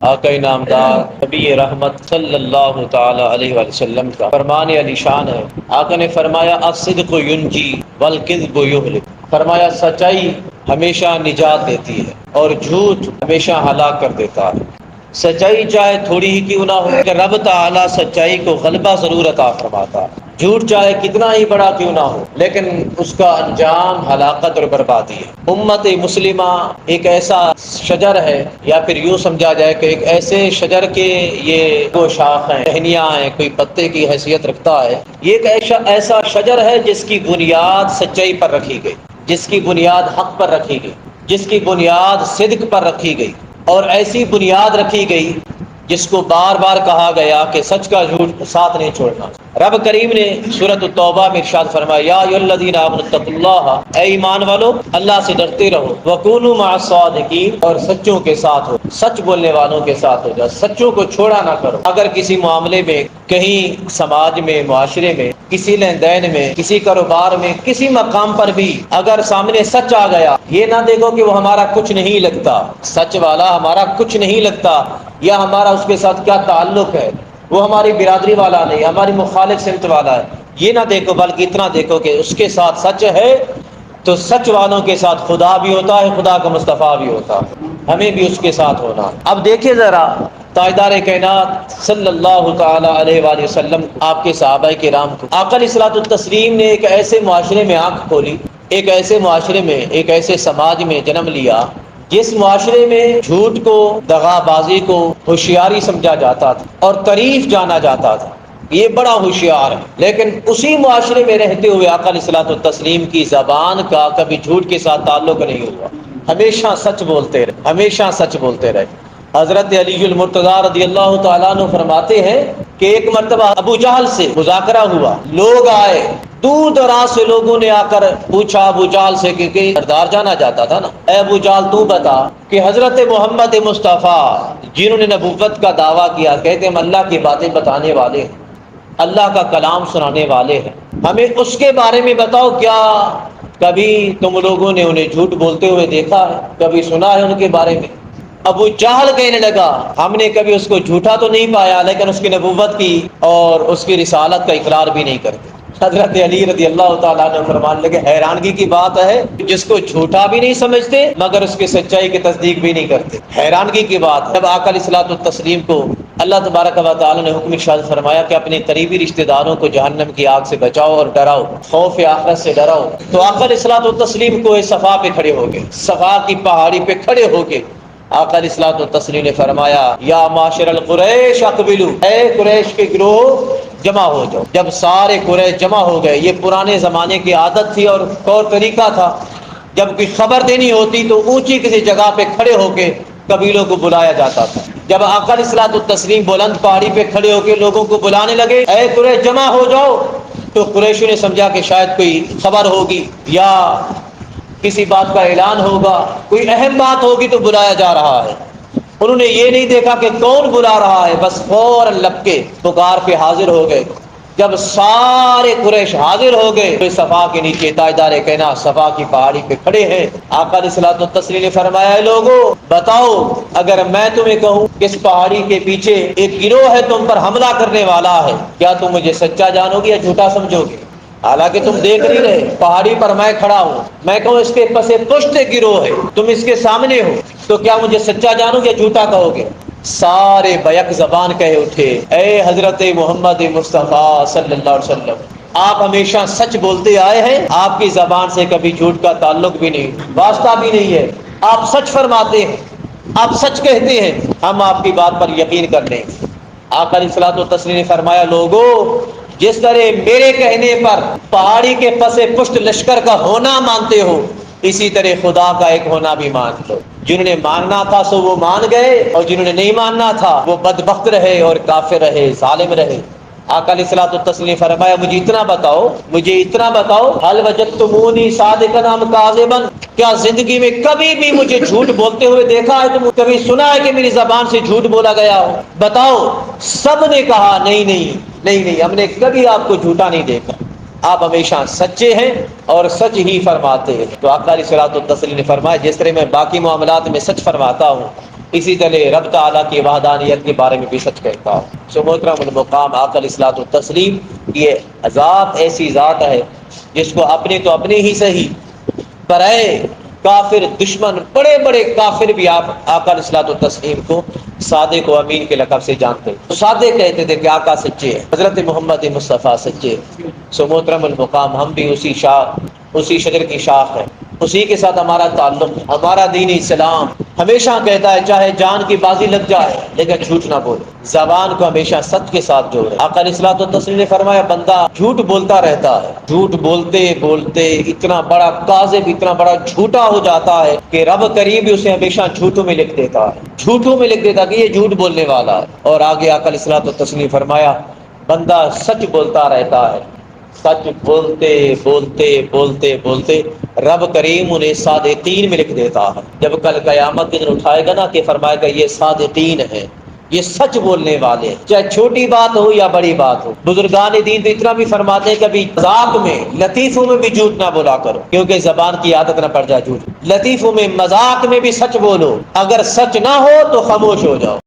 آقا نامدار نبی رحمت صلی اللہ تعالی علیہ وآلہ وسلم کا فرمان علی شان ہے۔ آقا نے فرمایا الصدق ینجی والکذب یہلک، فرمایا سچائی ہمیشہ نجات دیتی ہے اور جھوٹ ہمیشہ ہلاک کر دیتا ہے۔ سچائی چاہے تھوڑی ہی کیوں نہ ہو کہ رب تعالی سچائی کو غلبہ ضرور عطا فرماتا ہے۔ جھوٹ چاہے کتنا ہی بڑا کیوں نہ ہو لیکن اس کا انجام ہلاکت اور بربادی ہے۔ امت مسلمہ ایک ایسا شجر ہے، یا پھر یوں سمجھا جائے کہ ایک ایسے شجر کے یہ دو شاخ ہیں، ٹہنیاں ہیں، کوئی پتے کی حیثیت رکھتا ہے۔ یہ ایک ایسا شجر ہے جس کی بنیاد سچائی پر رکھی گئی، جس کی بنیاد حق پر رکھی گئی، جس کی بنیاد صدق پر رکھی گئی، اور ایسی بنیاد رکھی گئی جس کو بار بار کہا گیا کہ سچ کا جھوٹ ساتھ نہیں چھوڑنا۔ رب کریم نے سورۃ التوبہ میں ارشاد فرمایا یا ایھا الذین آمنوا اتقوا اللہ، اے ایمان والو اللہ سے ڈرتے رہو، وکونوا مع الصادقین، اور سچوں کے ساتھ ہو، سچ بولنے والوں کے ساتھ ہو جاؤ، سچوں کو چھوڑا نہ کرو۔ اگر کسی معاملے میں، کہیں سماج میں، معاشرے میں، کسی لین دین میں، کسی کاروبار میں، کسی مقام پر بھی اگر سامنے سچ آ گیا، یہ نہ دیکھو کہ وہ ہمارا کچھ نہیں لگتا، سچ والا ہمارا کچھ نہیں لگتا، یا ہمارا اس کے ساتھ کیا تعلق ہے، وہ ہماری برادری والا نہیں، ہماری مخالف سمت والا ہے، یہ نہ دیکھو، بلکہ اتنا دیکھو کہ اس کے ساتھ سچ ہے تو سچ والوں کے ساتھ خدا بھی ہوتا ہے، خدا کا مصطفیٰ بھی ہوتا ہے، ہمیں بھی اس کے ساتھ ہونا ہے۔ اب دیکھیں ذرا تاجدار کائنات صلی اللہ تعالی علیہ وآلہ وسلم، آپ کے صحابہ کرام کو آقا علیہ الصلوۃ والتسلیم نے ایک ایسے معاشرے میں آنکھ کھولی، ایک ایسے معاشرے میں، ایک ایسے سماج میں جنم لیا جس معاشرے میں جھوٹ کو، دغا بازی کو ہوشیاری سمجھا جاتا تھا اور تعریف جانا جاتا تھا، یہ بڑا ہوشیار ہے، لیکن اسی معاشرے میں رہتے ہوئے آقا علیہ الصلوۃ والتسلیم کی زبان کا کبھی جھوٹ کے ساتھ تعلق نہیں ہوا، ہمیشہ سچ بولتے رہے، ہمیشہ سچ بولتے رہے۔ حضرت علی المرتضیٰ رضی اللہ تعالیٰ عنہ فرماتے ہیں کہ ایک مرتبہ ابو جہل سے مذاکرہ ہوا، لوگ آئے، دور دراز سے لوگوں نے آ کر پوچھا ابو جہل سے کہ سردار جانا جاتا تھا نا، اے ابو جہل تو بتا کہ حضرت محمد مصطفیٰ جنہوں نے نبوت کا دعویٰ کیا، کہتے ہم اللہ کی باتیں بتانے والے ہیں، اللہ کا کلام سنانے والے ہیں، ہمیں اس کے بارے میں بتاؤ، کیا کبھی تم لوگوں نے انہیں جھوٹ بولتے ہوئے دیکھا ہے، کبھی سنا ہے ان کے بارے میں؟ ابو جہل کہنے لگا ہم نے کبھی اس کو جھوٹا تو نہیں پایا، لیکن اس کی نبوت کی اور اس کی رسالت کا اقرار بھی نہیں کرتے۔ حضرت علی رضی اللہ تعالیٰ عنہ فرمان لگے حیرانگی کی بات ہے جس کو جھوٹا بھی نہیں سمجھتے مگر اس کی سچائی کی تصدیق بھی نہیں کرتے، حیرانگی کی بات۔ جب آقا علیہ الصلوۃ والتسلیم کو اللہ تبارک و تعالیٰ نے حکم ارشاد فرمایا کہ اپنے قریبی رشتہ داروں کو جہنم کی آگ سے بچاؤ اور ڈراؤ، خوف آخرت سے ڈراؤ، تو آقا علیہ الصلوۃ والتسلیم کو صفا پہ کھڑے ہو گئے، صفا کی پہاڑی پہ کھڑے ہو کے آقا علیہ الصلوۃ والتسلیم نے فرمایا یا معاشر القریش اقبلوا، اے قریش کے گروہ جمع ہو جاؤ۔ جب سارے قریش جمع ہو گئے، یہ پرانے زمانے کی عادت تھی اور طور طریقہ تھا، جب کوئی خبر دینی ہوتی تو اونچی کسی جگہ پہ کھڑے ہو کے قبیلوں کو بلایا جاتا تھا۔ جب آقا علیہ الصلوۃ والتسلیم بلند پہاڑی پہ کھڑے ہو کے لوگوں کو بلانے لگے اے قریش جمع ہو جاؤ، تو قریشوں نے سمجھا کہ شاید کوئی خبر ہوگی یا کسی بات کا اعلان ہوگا، کوئی اہم بات ہوگی تو بلایا جا رہا ہے۔ انہوں نے یہ نہیں دیکھا کہ کون بلا رہا ہے، بس فوراً لپکے پکار پہ حاضر ہو گئے۔ جب سارے قریش حاضر ہو گئے تو صفا کے نیچے تاجدار کائنات صفا کی پہاڑی پہ کھڑے ہیں۔ آقا علیہ الصلوۃ والتسلیم نے فرمایا اے لوگوں بتاؤ، اگر میں تمہیں کہوں کہ اس پہاڑی کے پیچھے ایک گروہ ہے تم پر حملہ کرنے والا ہے، کیا تم مجھے سچا جانو گے یا جھوٹا سمجھو گے؟ حالانکہ تم دیکھ نہیں رہے، پہاڑی پر میں کھڑا ہوں، میں کہوں اس کے پس پشت گروہ ہے، تم اس کے سامنے ہو، تو کیا مجھے سچا جانو گے یا جھوٹا کہو گے؟ سارے بیک زبان کہے اٹھے اے حضرت محمد مصطفیٰ صلی اللہ علیہ وسلم، آپ ہمیشہ سچ بولتے آئے ہیں، آپ کی زبان سے کبھی جھوٹ کا تعلق بھی نہیں، واسطہ بھی نہیں ہے، آپ سچ فرماتے ہیں، آپ سچ کہتے ہیں، ہم آپ کی بات پر یقین کر لیں گے۔ آقا علیہ الصلوۃ والتسلیم نے فرمایا لوگو، جس طرح میرے کہنے پر پہاڑی کے پس پشت لشکر کا ہونا مانتے ہو، اسی طرح خدا کا ایک ہونا بھی مان لو۔ جنہوں نے ماننا تھا سو وہ مان گئے، اور جنہوں نے نہیں ماننا تھا وہ بدبخت رہے اور کافر رہے، ظالم رہے۔ آقا علیہ الصلوۃ والتسلیم نے فرمایا مجھے اتنا بتاؤ هل وجدتمونی صادقا ام کاذبا، کیا زندگی میں کبھی بھی مجھے جھوٹ بولتے ہوئے دیکھا ہے؟ تم کبھی سنا ہے کہ میری زبان سے جھوٹ بولا گیا ہو؟ بتاؤ۔ سب نے کہا نہیں، ہم نے کبھی آپ کو جھوٹا نہیں دیکھا، آپ ہمیشہ سچے ہیں اور سچ ہی فرماتے ہیں۔ تو آقا علیہ الصلوۃ والتسلیم نے فرمایا جس طرح میں باقی معاملات میں سچ فرماتا ہوں، اسی طرح رب تعالیٰ کی وحدانیت کے بارے میں بھی سچ کہتا ہے۔ سو محترم المقام آقا علیہ الصلوۃ والتسلیم، یہ ذات ایسی ذات ہے جس کو اپنے تو اپنے ہی صحیح، برائے کافر دشمن بڑے بڑے کافر بھی آپ آقا علیہ الصلوۃ والتسلیم کو صادق و امین کے لقب سے جانتے، صادق کہتے تھے کہ آقا سچے ہیں، حضرت محمد مصطفیٰ سچے۔ سو محترم المقام، ہم بھی اسی شجر کی شاخ ہے، اسی کے ساتھ ہمارا تعلق، ہمارا دین اسلام ہمیشہ کہتا ہے چاہے جان کی بازی لگ جائے لیکن جھوٹ نہ بولے، زبان کو ہمیشہ سچ کے ساتھ جوڑے۔ آقا علیہ الصلوۃ والتسلیم نے فرمایا بندہ جھوٹ بولتا رہتا ہے، جھوٹ بولتے بولتے اتنا بڑا کاذب، اتنا بڑا جھوٹا ہو جاتا ہے کہ رب کریم بھی اسے ہمیشہ جھوٹوں میں لکھ دیتا ہے، جھوٹوں میں لکھ دیتا کہ یہ جھوٹ بولنے والا ہے۔ اور آگے آقا علیہ الصلوۃ والتسلیم فرمایا بندہ سچ بولتا رہتا ہے، سچ بولتے بولتے بولتے بولتے رب کریم انہیں صادقین میں لکھ دیتا ہے۔ جب کل قیامت کے دن اٹھائے گا نا کہ فرمائے گا یہ صادقین ہیں، یہ سچ بولنے والے، چاہے چھوٹی بات ہو یا بڑی بات ہو۔ بزرگان دین تو اتنا بھی فرماتے ہیں کبھی مذاق میں، لطیفوں میں بھی جھوٹ نہ بولا کرو، کیونکہ زبان کی عادت نہ پڑ جائے جھوٹ۔ لطیفوں میں، مذاق میں بھی سچ بولو، اگر سچ نہ ہو تو خاموش ہو جاؤ۔